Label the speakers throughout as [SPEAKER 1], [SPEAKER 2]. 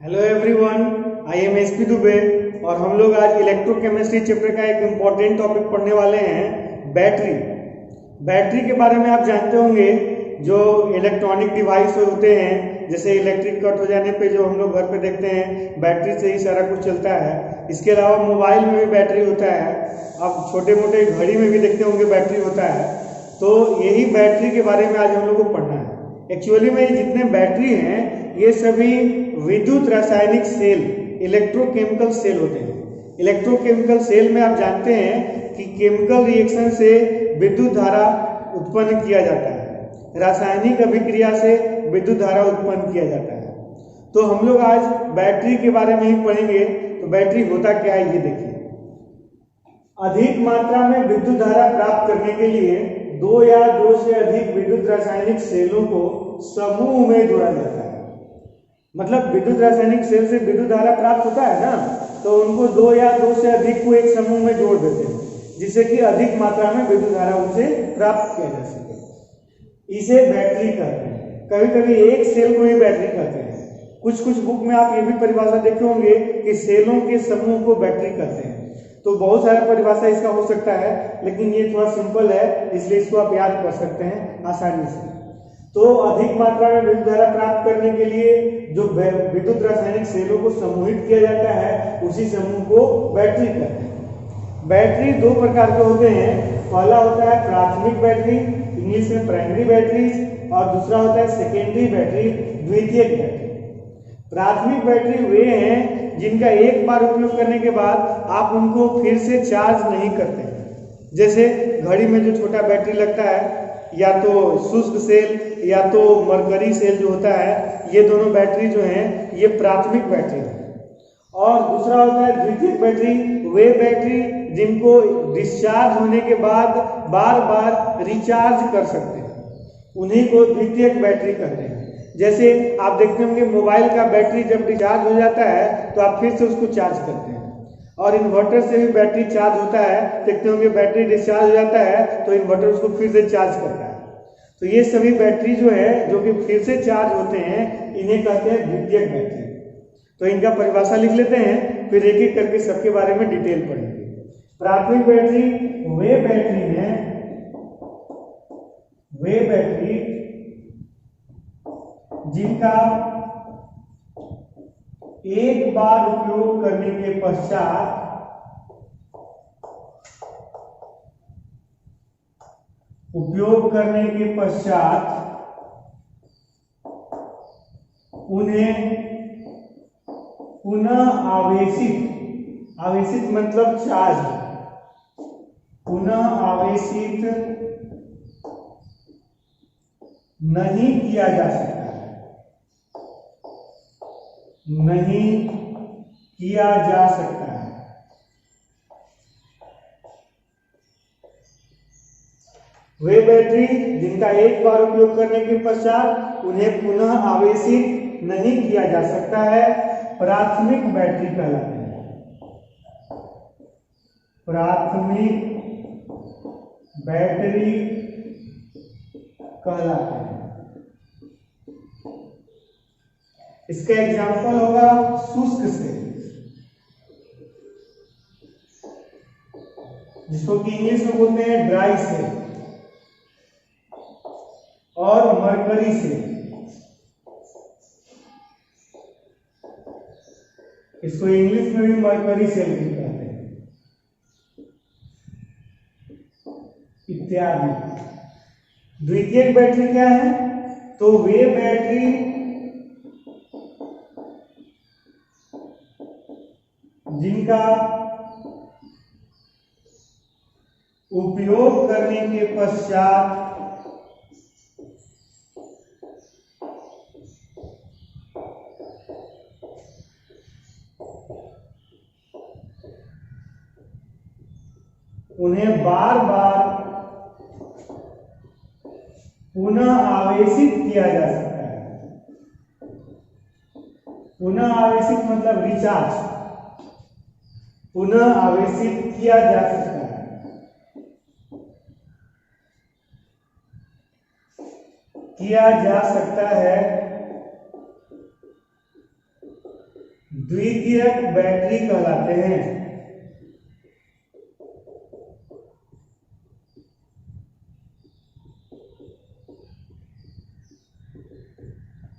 [SPEAKER 1] Hello everyone, I am S P Dubey और हम लोग आज इलेक्ट्रोकेमिस्ट्री चैप्टर का एक इम्पॉर्टेंट टॉपिक पढ़ने वाले हैं, बैटरी। बैटरी के बारे में आप जानते होंगे, जो इलेक्ट्रॉनिक डिवाइस होते हैं, जैसे इलेक्ट्रिक कट हो जाने पे जो हम लोग घर पे देखते हैं, बैटरी से ही सारा कुछ चलता है। इसके अलावा मोबाइल में भी बैटरी होता है, अब छोटे मोटे घड़ी में भी देखते होंगे बैटरी होता है। तो यही बैटरी के बारे में आज हम लोग को पढ़ना है। एक्चुअली में जितने बैटरी हैं ये सभी विद्युत रासायनिक सेल, इलेक्ट्रोकेमिकल सेल होते हैं। इलेक्ट्रोकेमिकल सेल में आप जानते हैं कि केमिकल रिएक्शन से विद्युत धारा उत्पन्न किया जाता है, रासायनिक अभिक्रिया से विद्युत धारा उत्पन्न किया जाता है। तो हम लोग आज बैटरी के बारे में ही पढ़ेंगे। तो बैटरी होता क्या है ये देखिए। अधिक मात्रा में विद्युत धारा प्राप्त करने के लिए दो या दो से अधिक विद्युत रासायनिक सेलों को समूह में जोड़ा जाता है। मतलब विद्युत रासायनिक सेल से विद्युत धारा प्राप्त होता है ना, तो उनको दो या दो से अधिक को एक समूह में जोड़ देते हैं, जिससे कि अधिक मात्रा में विद्युत धारा उनसे प्राप्त किया जा सके। इसे बैटरी कहते हैं। कभी कभी एक सेल को ही बैटरी कहते हैं। कुछ कुछ बुक में आप ये भी परिभाषा देखे होंगे कि सेलों के समूह को बैटरी कहते हैं। तो बहुत सारा परिभाषा इसका हो सकता है, लेकिन ये थोड़ा सिंपल है, इसलिए इसको आप याद कर सकते हैं आसानी से। तो अधिक मात्रा में विद्युत धारा प्राप्त करने के लिए जो विद्युत रासायनिक सेलों को समूहित किया जाता है, उसी समूह को बैटरी कहते हैं। बैटरी दो प्रकार के होते हैं। पहला होता है प्राथमिक बैटरी, इंग्लिश में प्राइमरी बैटरीज, और दूसरा होता है सेकेंडरी बैटरी, द्वितीयक बैटरी। प्राथमिक बैटरी वे हैं जिनका एक बार उपयोग करने के बाद आप उनको फिर से चार्ज नहीं करते। जैसे घड़ी में जो छोटा बैटरी लगता है, या तो शुष्क सेल या तो मरकरी सेल जो होता है, ये दोनों बैटरी जो हैं ये प्राथमिक बैटरी है। और दूसरा होता है द्वितीयक बैटरी, वे बैटरी जिनको डिस्चार्ज होने के बाद बार बार रिचार्ज कर सकते हैं, उन्हीं को द्वितीयक बैटरी कहते हैं। जैसे आप देखते होंगे मोबाइल का बैटरी जब डिस्चार्ज हो जाता है तो आप फिर से उसको चार्ज करते हैं, और इन्वर्टर से भी बैटरी चार्ज होता है। देखते होंगे बैटरी डिस्चार्ज हो जाता है तो इन्वर्टर उसको फिर से चार्ज करता है। तो ये सभी बैटरी जो है जो कि फिर से चार्ज होते हैं, इन्हें कहते हैं द्वितीयक बैटरी। तो इनका परिभाषा लिख लेते हैं, फिर एक एक करके सबके बारे में डिटेल पढ़ेंगे। प्राथमिक बैटरी वे बैटरी हैं, वे बैटरी जिनका एक बार उपयोग करने के पश्चात उन्हें पुनः आवेशित मतलब चार्ज, पुनः आवेशित नहीं किया जा सकता है, नहीं किया जा सकता है। वे बैटरी जिनका एक बार उपयोग करने के पश्चात उन्हें पुनः आवेशित नहीं किया जा सकता है, प्राथमिक बैटरी कहलाते हैं। प्राथमिक बैटरी कहलाते हैं। इसका एग्जाम्पल होगा शुष्क सेल, जिसको कि इंग्लिश में बोलते हैं ड्राई सेल, और मरकरी सेल, इसको इंग्लिश में भी मरकरी सेल भी कहते हैं, इत्यादि। द्वितीयक बैटरी क्या है? तो वे बैटरी जिनका उपयोग करने के पश्चात उन्हें बार बार पुनः आवेशित किया जा सकता है। पुनः आवेशित मतलब रिचार्ज, पुनः आवेशित किया जा सकता है। किया जा सकता है द्वितीयक बैटरी कहलाते हैं।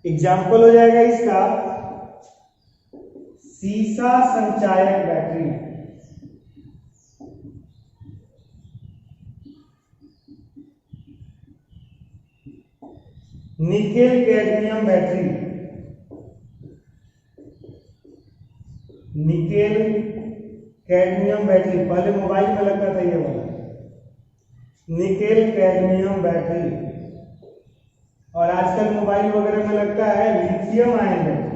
[SPEAKER 1] एग्जाम्पल हो जाएगा इसका सीसा संचायक battery, nickel cadmium battery, nickel cadmium battery, पहले मोबाइल में लगता था ये वाला निकेल कैडमियम बैटरी, और आजकल मोबाइल वगैरह में लगता है लिथियम आयन बैटरी।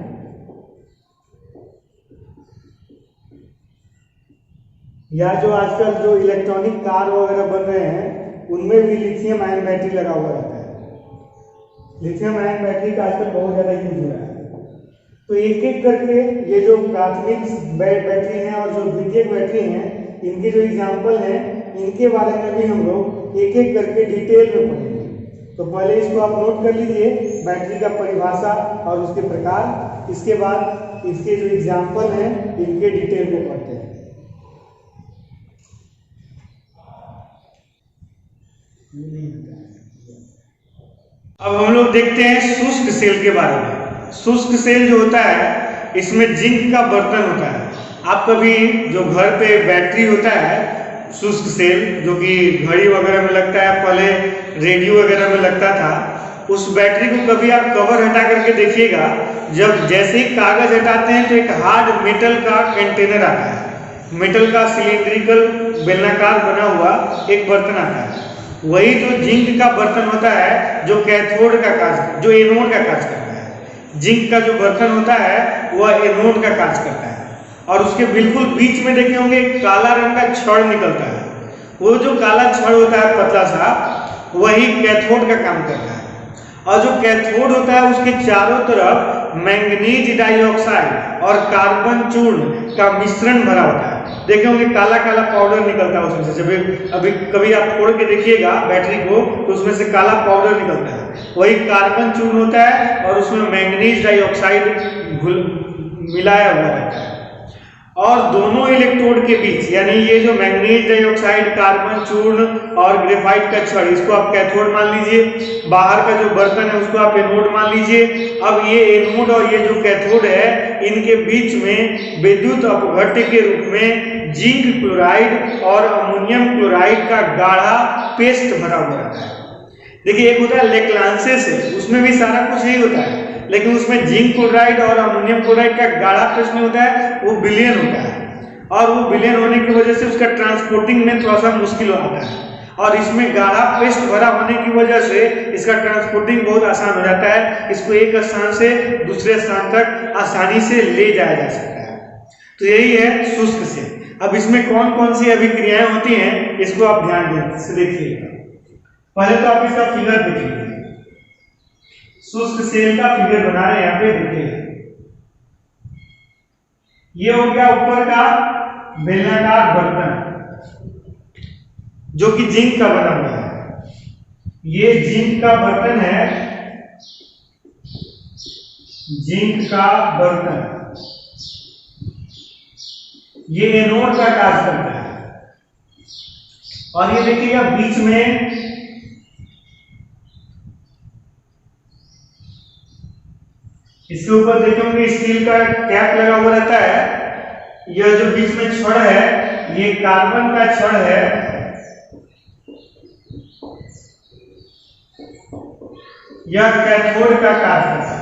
[SPEAKER 1] या जो आजकल जो इलेक्ट्रॉनिक कार वगैरह बन रहे हैं उनमें भी लिथियम आयन बैटरी लगा हुआ रहता है। लिथियम आयन बैटरी का आजकल बहुत ज्यादा यूज हो रहा है। तो एक एक करके ये जो प्राथमिक बैटरी हैं और जो द्वितीयक बैटरी हैं, इनके जो एग्जाम्पल हैं, इनके बारे में भी हम लोग एक एक करके डिटेल में पढ़ेंगे। तो पहले इसको आप नोट कर लीजिए, बैटरी का परिभाषा और उसके प्रकार। इसके बाद इसके जो एग्जाम्पल हैं इनके डिटेल को पढ़ते हैं। अब हम लोग देखते हैं शुष्क सेल के बारे में। शुष्क सेल जो होता है इसमें जिंक का बर्तन होता है। आप कभी जो घर पे बैटरी होता है शुष्क सेल, जो कि घड़ी वगैरह में लगता है, पहले रेडियो वगैरह में लगता था, उस बैटरी को कभी आप कवर हटा करके देखिएगा। जब जैसे ही कागज हटाते हैं तो एक हार्ड मेटल का कंटेनर आता है, मेटल का सिलिंड्रिकल बेलनाकार बना हुआ एक बर्तन आता है। वही जो जिंक का बर्तन होता है जो कैथोड का कार्य, जो एनोड का कार्य करता है। जिंक का जो बर्तन होता है वह एनोड का कार्य करता है। और उसके बिल्कुल बीच में देखे होंगे काला रंग का छड़ निकलता है। वो जो काला छड़ होता है पतला सा, वही कैथोड का काम करता है। और जो कैथोड होता है उसके चारों तरफ मैंगनीज डाइऑक्साइड और कार्बन चूर्ण का मिश्रण भरा होता है। देखे होंगे काला काला पाउडर निकलता है उसमें से। जब अभी कभी आप फोड़ के देखिएगा बैटरी को तो उसमें से काला पाउडर निकलता है, वही कार्बन चूर्ण होता है और उसमें मैंगनीज डाइऑक्साइड मिलाया हुआ रहता है। और दोनों इलेक्ट्रोड के बीच, यानी ये जो मैंगनीज डाइऑक्साइड, कार्बन चूर्ण और ग्रेफाइट का छड़, इसको आप कैथोड मान लीजिए। बाहर का जो बर्तन है उसको आप एनोड मान लीजिए। अब ये एनोड और ये जो कैथोड है, इनके बीच में विद्युत अपघट्य के रूप में जिंक क्लोराइड और अमोनियम क्लोराइड का गाढ़ा पेस्ट भरा हुआ रहता है। देखिए एक होता है लेक्लांसेस, उसमें भी सारा कुछ यही होता है, लेकिन उसमें जिंक क्लोराइड और अमोनियम क्लोराइड का गाढ़ा पेस्ट में होता है, वो विलयन होता है। और वो विलयन होने की वजह से उसका ट्रांसपोर्टिंग में थोड़ा सा मुश्किल आता है। और इसमें गाढ़ा पेस्ट भरा होने की वजह से इसका ट्रांसपोर्टिंग बहुत आसान हो जाता है। इसको एक स्थान से दूसरे स्थान तक आसानी से ले जाया जा सकता है। तो यही है शुष्क सेल। अब इसमें कौन कौन सी अभिक्रियाएं होती हैं इसको आप ध्यान से देखिएगा। पहले तो आप इसका फिगर देखिए, शुष्क सेल का फिगर बना रहे हैं यहाँ पे, देखिए ये हो गया ऊपर का बेलनाकार बर्तन जो कि जिंक का बना हुआ है। ये जिंक का बर्तन है, जिंक का बर्तन। ये एनोड का कार्य करता है। और ये देखिएगा बीच में इसके ऊपर देखेंगे स्टील का कैप लगा हुआ रहता है। यह जो बीच में छड़ है ये कार्बन का छड़ है। यह कैथोड का कार्य करता है।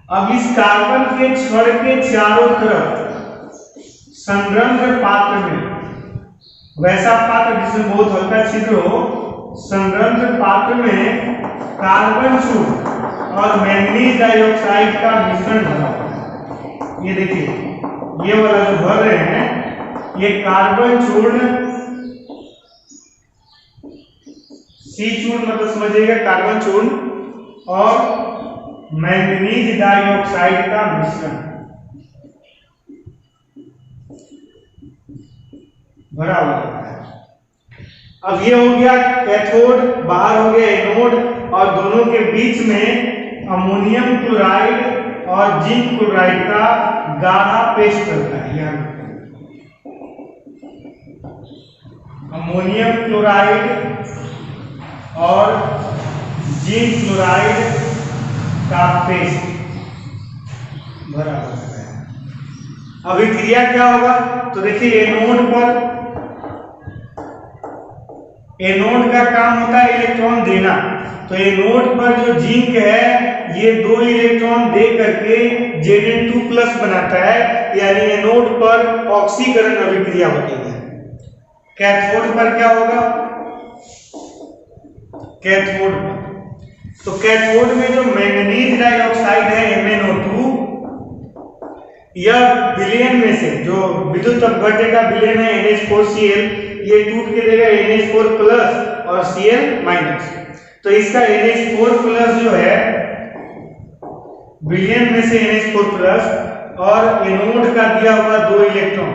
[SPEAKER 1] अब इस कार्बन के छड़ के चारों तरफ संरंध्र पात्र में, वैसा पात्र जिसमें बहुत हल्का छिद्र हो, संरंध्र पात्र में कार्बन चूर्ण और मैंगनीज डाइऑक्साइड का मिश्रण भरा हुआ है। ये देखिए ये वाला जो भर रहे हैं ये कार्बन चूर्ण, सी चूर्ण मतलब समझिएगा कार्बन चूर्ण और मैंगनीज डाइऑक्साइड का मिश्रण भरा हुआ है। अब ये हो गया कैथोड, बाहर हो गया एनोड, और दोनों के बीच में अमोनियम क्लोराइड और जिंक क्लोराइड का गाढ़ा पेस्ट करता है। याद अमोनियम क्लोराइड और जिंक क्लोराइड का पेस्ट भरा होता है। अभिक्रिया क्या होगा? तो देखिए एनोड का काम होता है इलेक्ट्रॉन देना। तो एनोड पर जो जिंक है ये 2 इलेक्ट्रॉन दे करके Zn2+ बनाता है, यानी एनोड पर ऑक्सीकरण अभिक्रिया होती है। कैथोड पर क्या होगा? कैथोड पर तो कैथोड में जो मैंगनीज डाइऑक्साइड है MnO2, यह विलयन में से जो विद्युत अपघट्य का विलयन है NH4Cl, ये टूट के देगा NH4+ और Cl-। तो इसका NH4+ जो है विलयन में से NH4+ और एनोड का दिया हुआ 2 इलेक्ट्रॉन,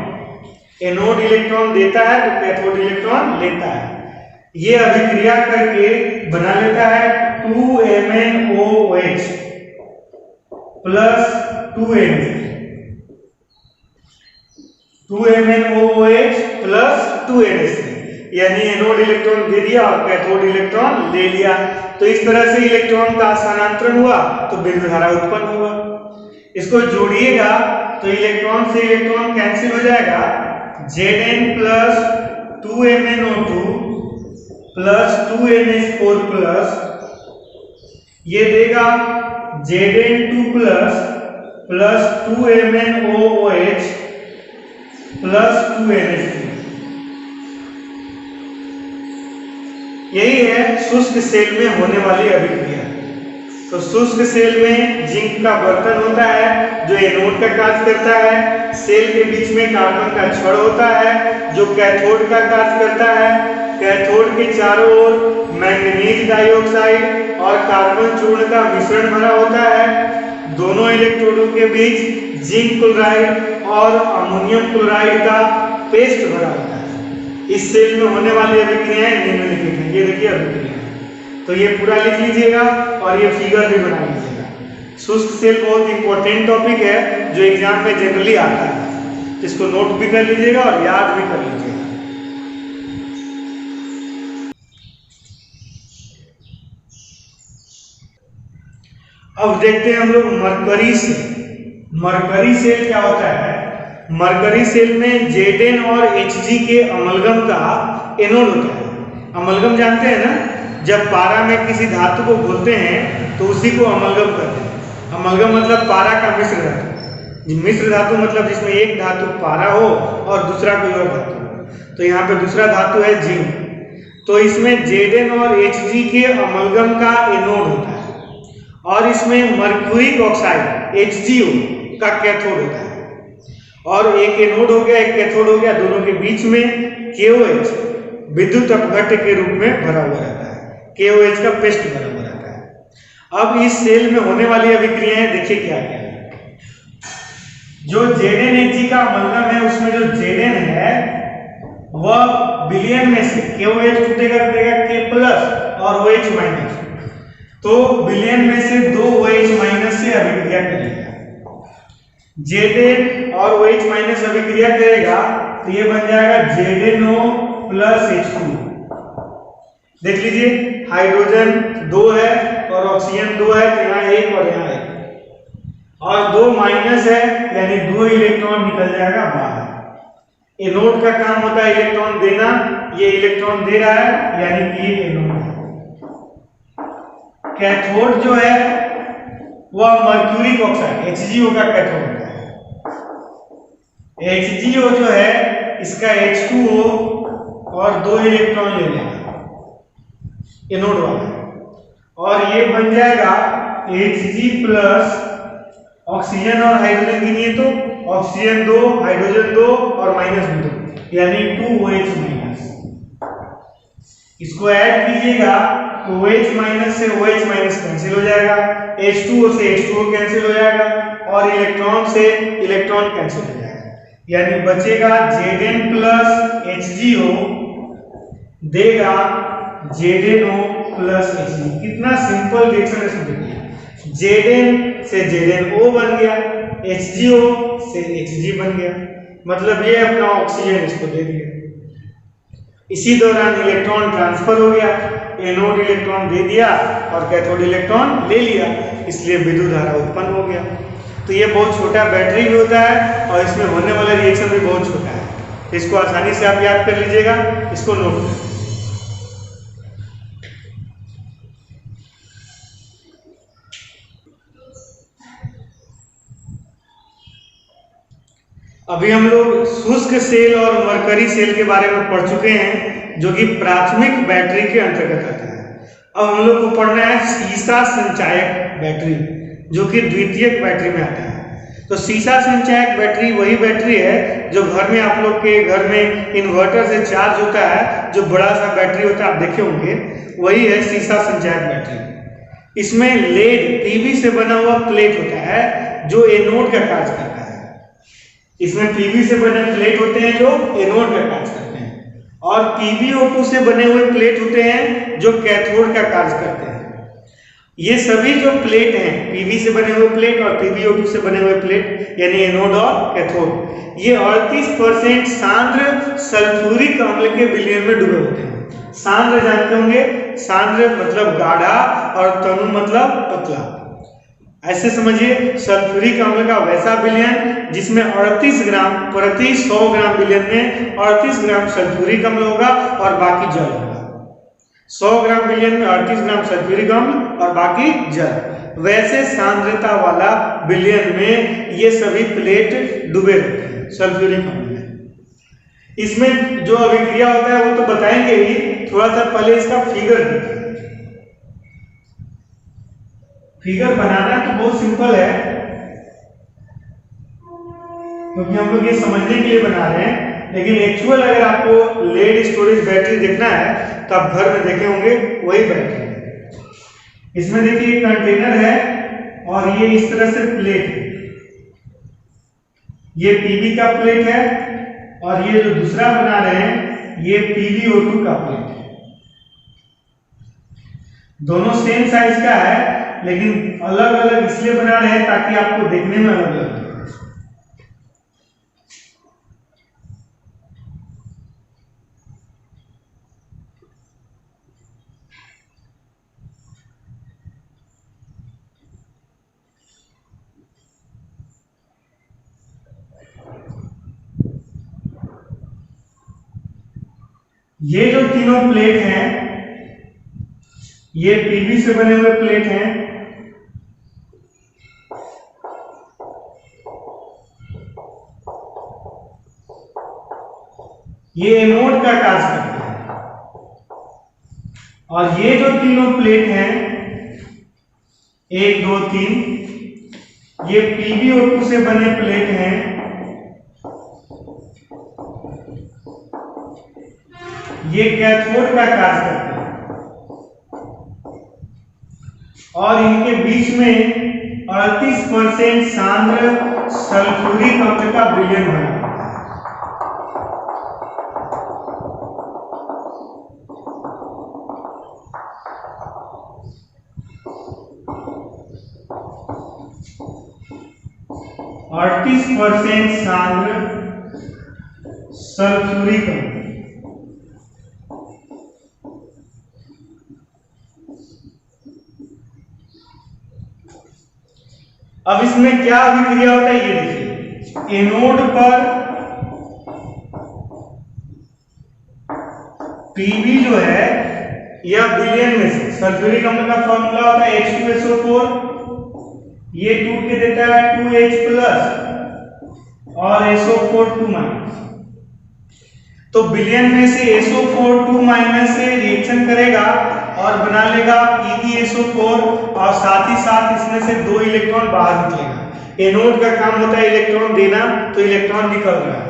[SPEAKER 1] एनोड इलेक्ट्रॉन देता है तो कैथोड इलेक्ट्रॉन लेता है। ये अभिक्रिया करके बना लेता है 2MnOH plus 2NH, 2MnOH plus 2NH, यानी एनोड इलेक्ट्रॉन दे दिया और कैथोड इलेक्ट्रॉन ले लिया। तो इस तरह से इलेक्ट्रॉन का स्थानांतरण हुआ तो विद्युत धारा उत्पन्न होगा। इसको जोड़िएगा तो इलेक्ट्रॉन से इलेक्ट्रॉन कैंसिल हो जाएगा, Zn plus 2MnO2 plus 2NH4+ ये देगा Zn2 plus 2MnOH plus 2NH2। यही है शुष्क सेल में होने वाली अभिक्रिया। तो शुष्क सेल में जिंक का बर्तन होता है जो एनोड का कार्य करता है, सेल के बीच में कार्बन का छड़ होता है जो कैथोड का कार्य करता है, कैथोड के चारों ओर मैंगनीज डाइऑक्साइड और कार्बन चूर्ण का मिश्रण भरा होता है, दोनों इलेक्ट्रोडों के बीच जिंक क्लोराइड और अमोनियम क्लोराइड का पेस्ट भरा होता है। इस सेल में होने वाली अभिक्रियाएं निम्नलिखित हैं। ये देखिए अभिक्रिया, तो ये पूरा लिख लीजिएगा और ये फिगर भी बना लीजिएगा। शुष्क सेल बहुत इंपॉर्टेंट टॉपिक है जो एग्जाम में जनरली आता है, इसको नोट भी कर लीजिएगा और याद भी कर लीजिएगा। अब देखते हैं हम लोग मरकरी सेल। मरकरी सेल क्या होता है? मरकरी सेल में Zn और Hg के अमलगम का एनोड होता है। अमलगम जानते हैं ना, जब पारा में किसी धातु को घोलते हैं तो उसी को अमलगम कहते हैं। अमलगम मतलब पारा का मिश्र धातु। मिश्र धातु मतलब जिसमें एक धातु पारा हो और दूसरा कोई और धातु हो। तो यहाँ पे दूसरा धातु है जिंक। तो इसमें Zn और Hg के अमलगम का एनोड होता है और इसमें मर्क्यूरिक ऑक्साइड HgO का कैथोड होता है। और एक एनोड हो गया, एक कैथोड हो गया, दोनों के बीच में KOH विद्युत अपघट्य के रूप में भरा हुआ रहता है। KOH का पेस्ट भरा हुआ रहता है। अब इस सेल में होने वाली अभिक्रियाएं देखिए क्या क्या है। जो Zn Hg का अमलगम है उसमें जो Zn है वह विलयन में से KOH टूटेगा K+ और OH-। तो विलयन में से 2 OH- से अभिक्रिया करेगा। Zn और OH- अभिक्रिया करेगा तो ये बन जाएगा ZnO प्लस H2। देख लीजिए हाइड्रोजन 2 है और ऑक्सीजन 2 है, तो यहाँ 1 और यहाँ 1 और 2 माइनस है, यानी 2 इलेक्ट्रॉन निकल जाएगा बाहर। एनोड का काम होता है इलेक्ट्रॉन देना, ये इलेक्ट्रॉन दे रहा है यानी कि ये एनोड है। कैथोड जो है वह मर्क्यूरिक ऑक्साइड HgO का कैथोड होता है। HgO जो है इसका H2O और 2 इलेक्ट्रॉन ले लेगा एनोड वाला और ये बन जाएगा Hg प्लस ऑक्सीजन और हाइड्रोजन गिनिए तो ऑक्सीजन 2 हाइड्रोजन 2 और -2 यानी 2OH-। इसको ऐड कीजिएगा तो OH- से OH- कैंसिल हो जाएगा, H2O से H2O कैंसिल हो जाएगा और इलेक्ट्रॉन से इलेक्ट्रॉन कैंसिल हो जाएगा, यानी बचेगा Zn प्लस HgO देगा ZnO प्लस Hg। कितना सिंपल रिएक्शन है, देखिए Zn से ZnO बन गया, HgO से Hg बन गया, मतलब ये अपना ऑक्सीजन इसको दे दिया। इसी दौरान इलेक्ट्रॉन ट्रांसफर हो गया, एनोड इलेक्ट्रॉन दे दिया और कैथोड इलेक्ट्रॉन ले लिया, इसलिए विद्युत धारा उत्पन्न हो गया। तो ये बहुत छोटा बैटरी भी होता है और इसमें होने वाला रिएक्शन भी बहुत छोटा है, इसको आसानी से आप याद कर लीजिएगा, इसको नोट करें। अभी हम लोग शुष्क सेल और मरकरी सेल के बारे में पढ़ चुके हैं, जो कि प्राथमिक बैटरी के अंतर्गत आता है। अब हम लोग को पढ़ना है सीसा संचायक बैटरी, जो कि द्वितीयक बैटरी में आता है। तो सीसा संचायक बैटरी वही बैटरी है जो घर में आप लोग के घर में इन्वर्टर से चार्ज होता है, जो बड़ा सा बैटरी होता है, आप देखे होंगे, वही है सीसा संचायक बैटरी। इसमें लेड पीवी से बना हुआ प्लेट होता है जो एनोड का कार्य करता है। इसमें पीवी से बने प्लेट होते हैं जो एनोड का कार्य करते हैं, और PbO2 से बने हुए प्लेट होते हैं जो कैथोड का कार्य करते हैं। ये सभी जो प्लेट हैं, पीवी से बने हुए प्लेट और PbO2 से बने हुए प्लेट, यानी एनोड और कैथोड, ये 38% सांद्र सल्फ्यूरिक अम्ल के विलयन में डूबे होते हैं। सांद्र जानते होंगे, सांद्र मतलब गाढ़ा और तनु मतलब पतला। ऐसे समझिए, सल्फ्यूरिक अम्ल का वैसा विलयन जिसमें 38 ग्राम प्रति 100 ग्राम विलयन में 38 ग्राम सल्फ्यूरिक अम्ल होगा और बाकी जल होगा। 100 ग्राम विलयन में 38 ग्राम सल्फ्यूरिक अम्ल और बाकी जल। वैसे सांद्रता वाला विलयन में ये सभी प्लेट डूबे रहते हैं सल्फ्यूरिक अम्ल में। इसमें जो अभिक्रिया होता है वो तो बताएंगे ही, थोड़ा सा पहले इसका फिगर देखिए। फिगर बनाना तो बहुत सिंपल है, क्योंकि हम लोग ये समझने के लिए बना रहे हैं, लेकिन एक्चुअल अगर आपको लेड स्टोरेज बैटरी देखना है तो आप घर में देखे होंगे वही बैटरी है। इसमें देखिए कंटेनर है और ये इस तरह से प्लेट है, ये पीवी का प्लेट है और ये जो दूसरा बना रहे हैं ये PbO2 का प्लेट है। दोनों सेम साइज का है, लेकिन अलग अलग इसलिए बना रहे हैं ताकि आपको देखने में अलग लगे। ये जो तीनों प्लेट हैं, ये पीवी से बने हुए प्लेट हैं। ये एनोड का कार्य करते हैं, और ये जो तीनों प्लेट हैं 1 2 3, ये PbO2 से बने प्लेट हैं। ये कैथोड का कार्य करते हैं और इनके बीच में 38% सांद्र सल्फ्यूरिक अम्ल का विलयन बना। और 38% सांद्र सल्फ्यूरिक अम्ल। अब इसमें क्या अभिक्रिया होता है ये देखिए। एनोड पर पीवी जो है यह विलयन में से सल्फ्यूरिक अम्ल का फॉर्मूला होता है H2SO4, ये टूट के देता है 2H प्लस और SO4 2 माइनस। तो विलयन में से SO4 2 माइनस से रिएक्शन करेगा और बना लेगा PbSO4 और साथ ही साथ इसमें से 2 इलेक्ट्रॉन बाहर निकलेगा। एनोड का काम होता है इलेक्ट्रॉन देना, तो इलेक्ट्रॉन निकल रहा है।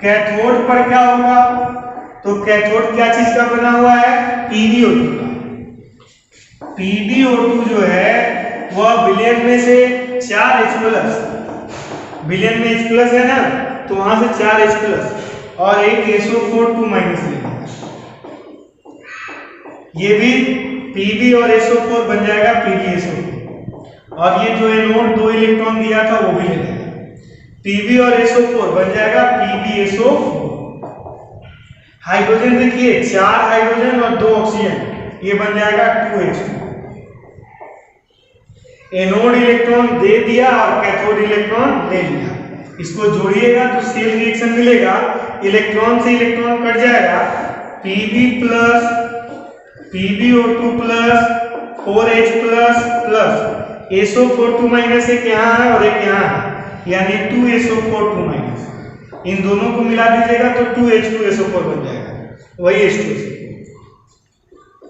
[SPEAKER 1] कैथोड पर क्या होगा, तो कैथोड क्या चीज का बना हुआ है, PbO2 का। PbO2 जो है वह विलयन में से 4H प्लस, विलयन में H प्लस है ना, तो वहां से 4H प्लस और एक SO4 2 माइनस लेगा। ये भी Pb और SO4 बन जाएगा PbSO4। और ये जो एनोड 2 इलेक्ट्रॉन दिया था वो भी ले लेगा। Pb और SO4 बन जाएगा PbSO4। हाइड्रोजन देखिए 4 हाइड्रोजन और 2 ऑक्सीजन, ये बन जाएगा 2H2। एनोड इलेक्ट्रॉन दे दिया और कैथोड इलेक्ट्रॉन ले लिया, इसको जोड़िएगा तो सेल रिएक्शन मिलेगा। इलेक्ट्रॉन से इलेक्ट्रॉन कट जाएगा, Pb plus PbO2 plus 4H plus plus SO4 minus एक यहाँ है और एक यहाँ है, यानी 2SO4 माइनस। इन दोनों को मिला दीजिएगा तो 2H2SO4 बन जाएगा, वही H2SO4।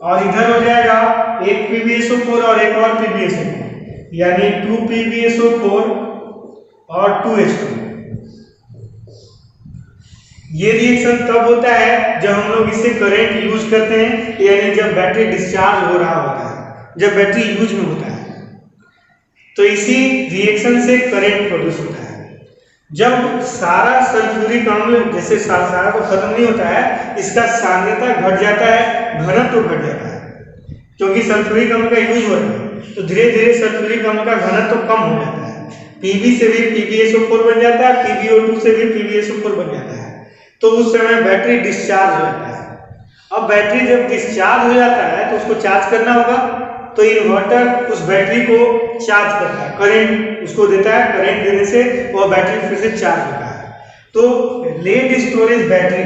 [SPEAKER 1] और इधर हो जाएगा एक PbSO4 और एक और PbSO4, यानी 2 PbSO4 और 2H2। ये रिएक्शन तब होता है जब हम लोग इसे करंट यूज करते हैं, यानी जब बैटरी डिस्चार्ज हो रहा होता है, जब बैटरी यूज में होता है, तो इसी रिएक्शन से करंट प्रोड्यूस होता है। जब सारा सल्फ्यूरिक अम्ल जैसे सारा तो खत्म नहीं होता है, इसका सांद्रता घट जाता है, घनत्व घट जाता है, क्योंकि सल्फ्यूरिक अम्ल का यूज हो रहा है, तो धीरे धीरे सल्फ्यूरिक अम्ल का घनत्व कम हो जाता है। Pb से भी PbSO4 बन जाता है, PbO2 से भी PbSO4 बन जाता है, तो उस समय बैटरी डिस्चार्ज हो जाता है। अब बैटरी जब डिस्चार्ज हो जाता है तो उसको चार्ज करना होगा, तो इन्वर्टर उस बैटरी को चार्ज करता है, करंट उसको देता है, करंट देने से वह बैटरी फिर से चार्ज होता है। तो लेड स्टोरेज बैटरी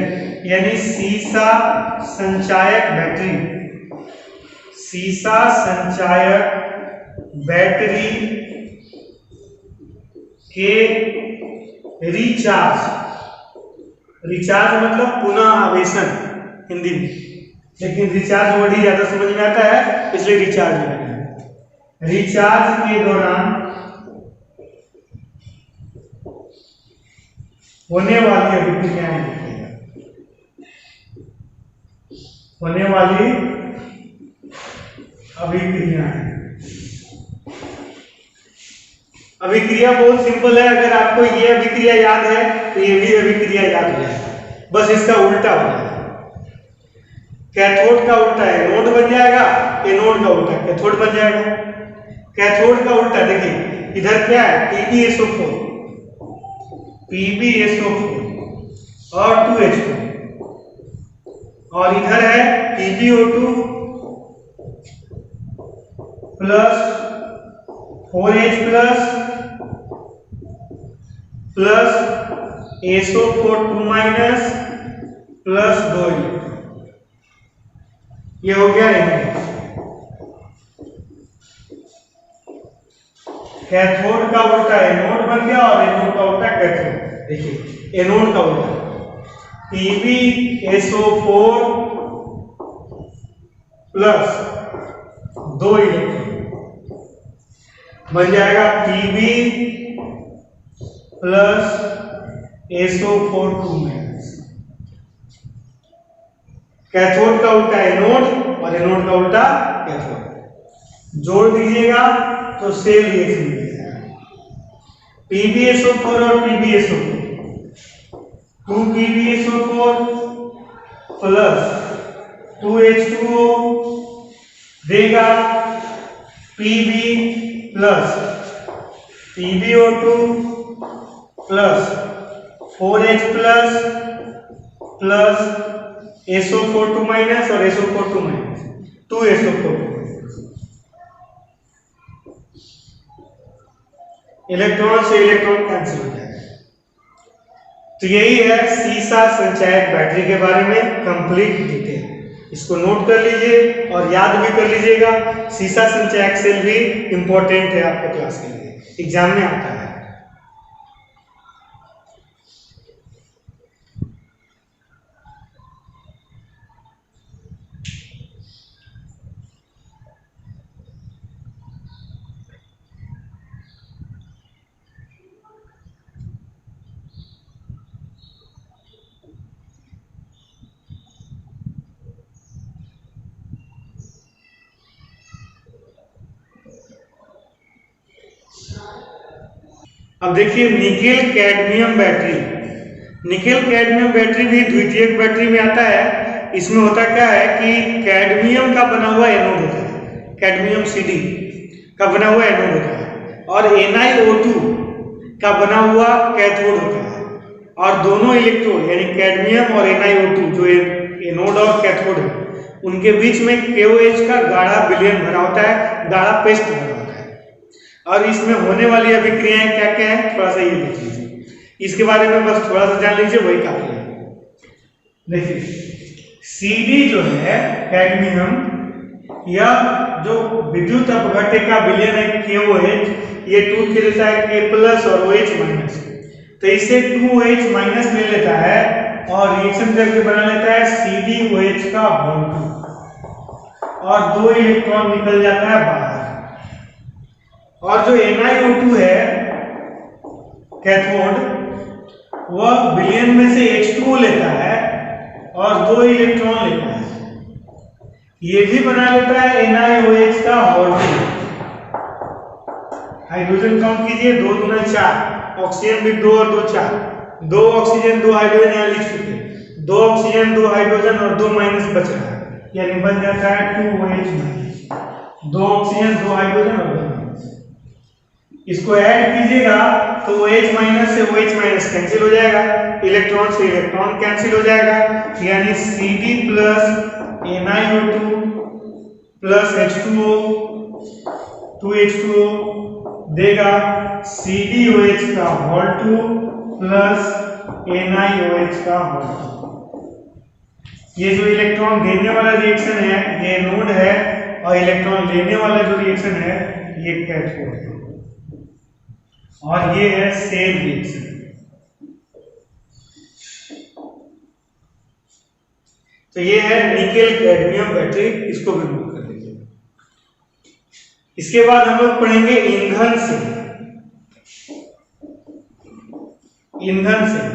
[SPEAKER 1] यानी सीसा संचायक बैटरी, सीसा संचायक बैटरी के रिचार्ज मतलब पुनः आवेशन हिंदी में, लेकिन रिचार्ज वर्ड ही ज्यादा समझ में आता है, इसलिए रिचार्ज में। रिचार्ज के दौरान होने वाली अभिक्रियाएं, होने वाली अभिक्रियाएं। अभिक्रिया बहुत सिंपल है, अगर आपको ये अभिक्रिया याद है तो ये भी अभिक्रिया याद हो जाएगा, बस इसका उल्टा हो जाएगा। कैथोड का उल्टा एनोड बन जाएगा, एनोड का उल्टा कैथोड बन जाएगा। कैथोड का उल्टा देखिए इधर क्या है, PbSO4 और 2H2, और इधर है PbO2 plus 4H plus SO4 minus plus 2 electron, ये हो गया एनोड। कैथोड का उल्टा एनोड बन गया और एनोड का उल्टा कैथोड। देखिए एनोड का उल्टा PbSO4 प्लस 2 इलेक्ट्रॉन बन जाएगा Pb plus SO4 minus. Cathode का उल्टा एनोड और एनोड का उल्टा कैथोड, जोड़ दीजिएगा तो सेल रिएक्शन मिल जाएगा। PbSO4 और PbSO4, 2 PbSO4 प्लस 2H2O देगा Pb plus PbO2 plus 4H plus SO4 minus और SO4 माइनस 2SO4। इलेक्ट्रॉन से इलेक्ट्रॉन कैंसिल हो जाएगा। तो यही है सीसा संचायक बैटरी के बारे में कंप्लीट डिटेल। इसको नोट कर लीजिए और याद भी कर लीजिएगा। सीसा संचायक सेल भी इंपॉर्टेंट है आपके क्लास के लिए, एग्जाम में आता है। अब देखिए nickel cadmium battery. Nickel cadmium battery भी द्वितीयक बैटरी में आता है। इसमें होता क्या है कि कैडमियम का बना हुआ एनोड होता है, कैडमियम Cd का बना हुआ एनोड होता है। और NiO2 का बना हुआ कैथोड होता है, और दोनों इलेक्ट्रोड यानी कैडमियम और NiO2 जो एनोड और कैथोड है उनके बीच में KOH का गाढ़ा विलयन भरा होता है, गाढ़ा पेस्ट भरा होता है। और इसमें होने वाली अभिक्रियाएं क्या क्या है थोड़ा सा ये देख लीजिए, इसके बारे में बस थोड़ा सा जान लीजिए, वही काफी है। देखिए CD जो है कैडमियम, यह जो विद्युत अपघट्य का विलयन है KOH, ये टूट के देता है K+ और OH-, तो इसे 2OH- ले लेता है और रिएक्शन करके बना लेता है CdOH का बॉन्ड, और 2 इलेक्ट्रॉन निकल जाता है बाहर। और जो NiO2 है कैथोड, वह विलयन में से H2O लेता है और 2 इलेक्ट्रॉन लेता है, ये भी बना लेता है NiOH का बॉन्ड। हाइड्रोजन काउंट कीजिए, 2 दूना 4, ऑक्सीजन भी 2 और 2 4, 2 ऑक्सीजन 2 हाइड्रोजन यहाँ लिख चुके, 2 ऑक्सीजन 2 हाइड्रोजन और 2 माइनस बच रहा है, यानी बन जाता है 2OH-, 2 ऑक्सीजन 2 हाइड्रोजन और 2 माइनस। इसको ऐड कीजिएगा तो OH- से OH- कैंसिल हो जाएगा, इलेक्ट्रॉन से इलेक्ट्रॉन कैंसिल हो जाएगा, यानी CD + NiO2 + H2O 2H2O देगा CdOH का होल 2 प्लस NiOH का होल 2। ये जो इलेक्ट्रॉन देने वाला रिएक्शन है ये एनोड है, और इलेक्ट्रॉन लेने वाला जो रिएक्शन है ये कैथोड है, और ये है सेम रिएक्शन। तो ये है निकेल कैडमियम बैटरी, इसको भी नोट कर लीजिए। इसके बाद हम लोग पढ़ेंगे ईंधन सेल। ईंधन सेल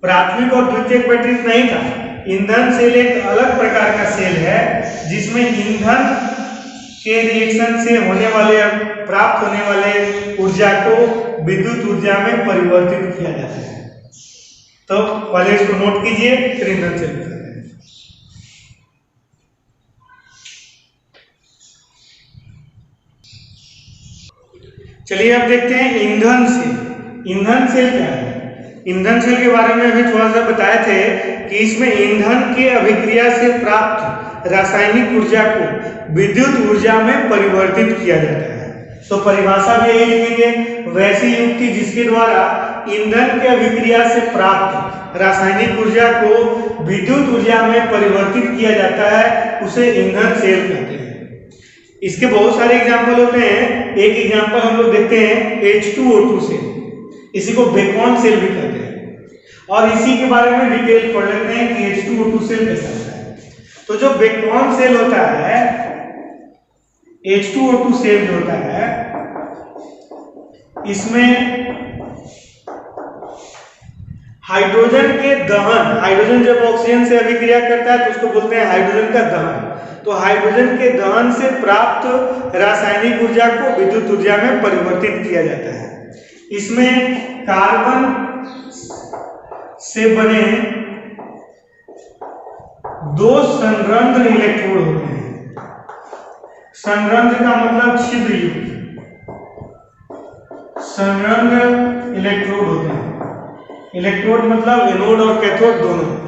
[SPEAKER 1] प्राथमिक और द्वितीयक बैटरी नहीं था, ईंधन सेल एक अलग प्रकार का सेल है जिसमें ईंधन के रिएक्शन से होने वाले प्राप्त होने वाले ऊर्जा को विद्युत ऊर्जा में परिवर्तित किया जाता है। तो पहले इसको नोट कीजिए, फिर ईंधन सेल बताते हैं। चलिए अब देखते हैं ईंधन सेल। ईंधन सेल क्या है? ईंधन सेल के बारे में अभी थोड़ा सा बताए थे कि इसमें ईंधन के अभिक्रिया से प्राप्त रासायनिक ऊर्जा को विद्युत ऊर्जा में परिवर्तित किया जाता है। तो परिभाषा भी यही लिखेंगे, वैसी युक्ति जिसके द्वारा ईंधन के अभिक्रिया से प्राप्त रासायनिक ऊर्जा को विद्युत ऊर्जा में परिवर्तित किया जाता है उसे ईंधन सेल कहते हैं। इसके बहुत सारे एग्जाम्पल होते हैं। एक एग्जाम्पल हम लोग देखते हैं H2O2 सेल, इसी को बेकॉन सेल भी कहते हैं, और इसी के बारे में डिटेल पढ़ लेते हैं कि H2O2 सेल कैसा होता है। तो जो बेकॉन सेल होता है, H2O2 सेल जो होता है, इसमें हाइड्रोजन के दहन, हाइड्रोजन जब ऑक्सीजन से अभिक्रिया करता है तो उसको बोलते हैं हाइड्रोजन का दहन। तो हाइड्रोजन के दहन से प्राप्त रासायनिक ऊर्जा को विद्युत ऊर्जा में परिवर्तित किया जाता है। इसमें कार्बन से बने 2 संरंध्र इलेक्ट्रोड होते हैं। संरंध्र का मतलब छिद्र युक्त, संरंध्र इलेक्ट्रोड होते हैं। इलेक्ट्रोड मतलब एनोड और कैथोड दोनों।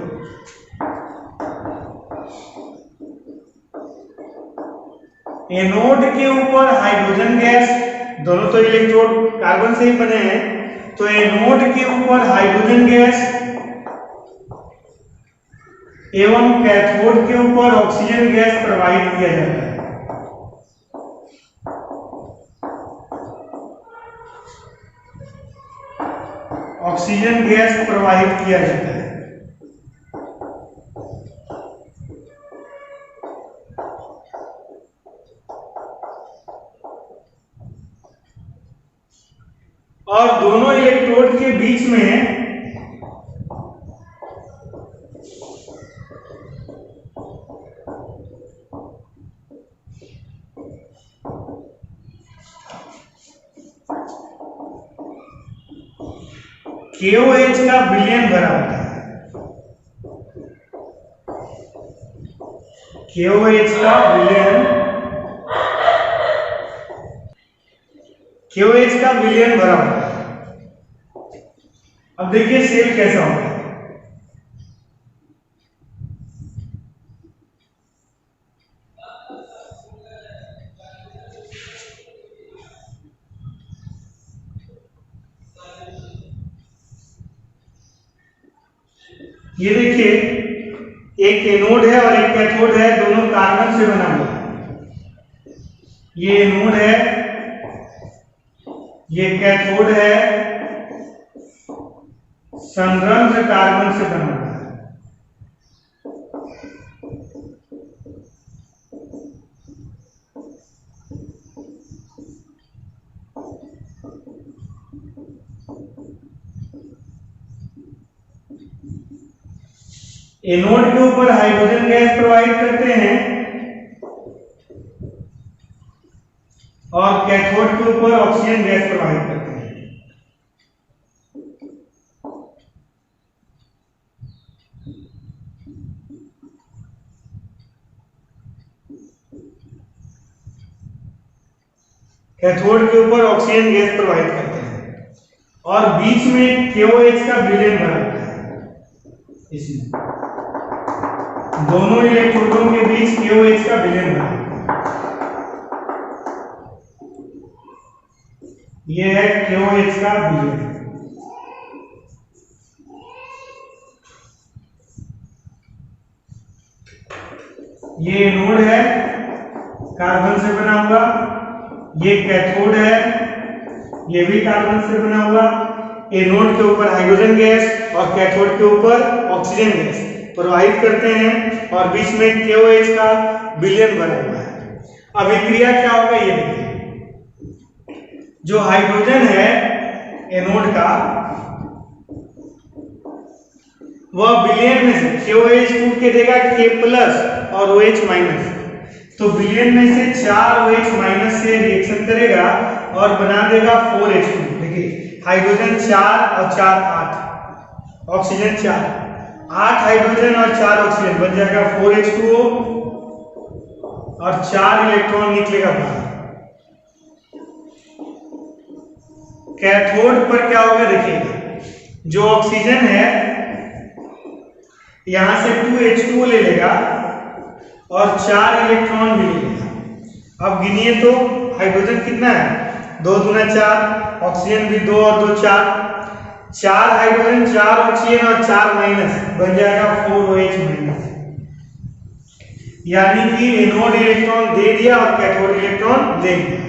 [SPEAKER 1] एनोड के ऊपर हाइड्रोजन गैस, दोनों तो इलेक्ट्रोड कार्बन से ही बने हैं, तो एनोड के ऊपर हाइड्रोजन गैस एवं कैथोड के ऊपर ऑक्सीजन गैस प्रवाहित किया जाता है। ऑक्सीजन गैस प्रवाहित किया जाता है। और दोनों इलेक्ट्रोड के बीच में KOH का विलयन भरा होता है। KOH का विलयन KOH का विलयन भरा हुआ है। अब देखिए सेल कैसा होगा। ये देखिए एक एनोड है और एक कैथोड है, दोनों कार्बन से बना हुआ है। ये एनोड है, ये कैथोड है, संरंध्र कार्बन से बना हुआ है। एनोड के ऊपर हाइड्रोजन गैस प्रोवाइड करते हैं और कैथोड के ऊपर ऑक्सीजन गैस प्रोवाइड करते हैं। कैथोड के ऊपर ऑक्सीजन गैस प्रोवाइड करते हैं और बीच में KOH का विलयन बना होता है। इसमें दोनों इलेक्ट्रोडों के बीच KOH का विलयन बना होता है। यह है KOH का विलयन। ये एनोड है कार्बन से बना हुआ, ये कैथोड है, ये भी कार्बन से बना हुआ। एनोड के ऊपर हाइड्रोजन गैस और कैथोड के ऊपर ऑक्सीजन गैस प्रोवाइड करते हैं और बीच में KOH का विलयन बना हुआ है। अभिक्रिया क्या होगा ये देखिए। जो हाइड्रोजन है एनोड का, वह विलयन में से KOH टूट के देगा K प्लस और OH माइनस। तो विलयन में से 4 OH माइनस से रिएक्शन करेगा और बना देगा 4H2। देखिए हाइड्रोजन 4 और 4 8, ऑक्सीजन 4, 8 हाइड्रोजन और 4 ऑक्सीजन बन जाएगा 4H2O और 4 इलेक्ट्रॉन निकलेगा बाहर। कैथोड पर क्या होगा देखिएगा, जो ऑक्सीजन है यहां से 2H2O ले लेगा और 4 इलेक्ट्रॉन भी ले लेगा। अब गिनिए तो हाइड्रोजन कितना है, 2 दूना 4, ऑक्सीजन भी 2 और 2 4, 4 हाइड्रोजन 4 ऑक्सीजन और 4 माइनस बन जाएगा 4OH माइनस। यानी कि एनोड इलेक्ट्रॉन दे दिया और कैथोड इलेक्ट्रॉन ले लिया।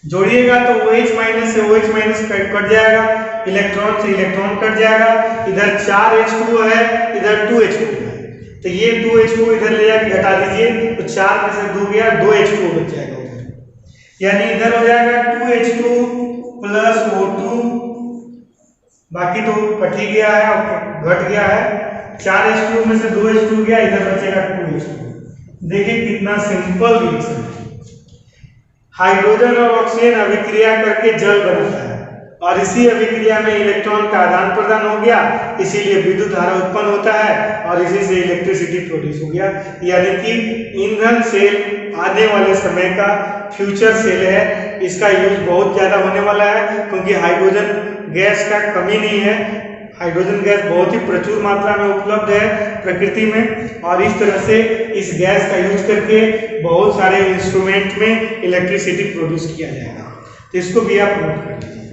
[SPEAKER 1] जोड़िएगा तो OH माइनस से OH माइनस कट जाएगा, इलेक्ट्रॉन से इलेक्ट्रॉन कट जाएगा। इधर 4H2O है, इधर 2H2O है, तो ये 2H2O इधर ले जाके घटा दीजिए तो 4 में से 2 गया, 2H2O बच जाएगा उधर। यानी इधर हो जाएगा 2H2 प्लस O2, बाकी तो कट ही गया है और घट गया है। 4H2O में से 2H2 गया, इधर बचेगा 2H2। देखिए कितना सिंपल रिएक्शन है। हाइड्रोजन और ऑक्सीजन अभिक्रिया करके जल बनता है और इसी अभिक्रिया में इलेक्ट्रॉन का आदान प्रदान हो गया, इसीलिए विद्युत धारा उत्पन्न होता है और इसी से इलेक्ट्रिसिटी प्रोड्यूस हो गया। यानी कि ईंधन सेल आने वाले समय का फ्यूचर सेल है। इसका यूज बहुत ज्यादा होने वाला है क्योंकि हाइड्रोजन गैस का कमी नहीं है। हाइड्रोजन गैस बहुत ही प्रचुर मात्रा में उपलब्ध है प्रकृति में और इस तरह से इस गैस का यूज करके बहुत सारे इंस्ट्रूमेंट में इलेक्ट्रिसिटी प्रोड्यूस किया जाएगा। तो इसको भी आप नोट कर लीजिए।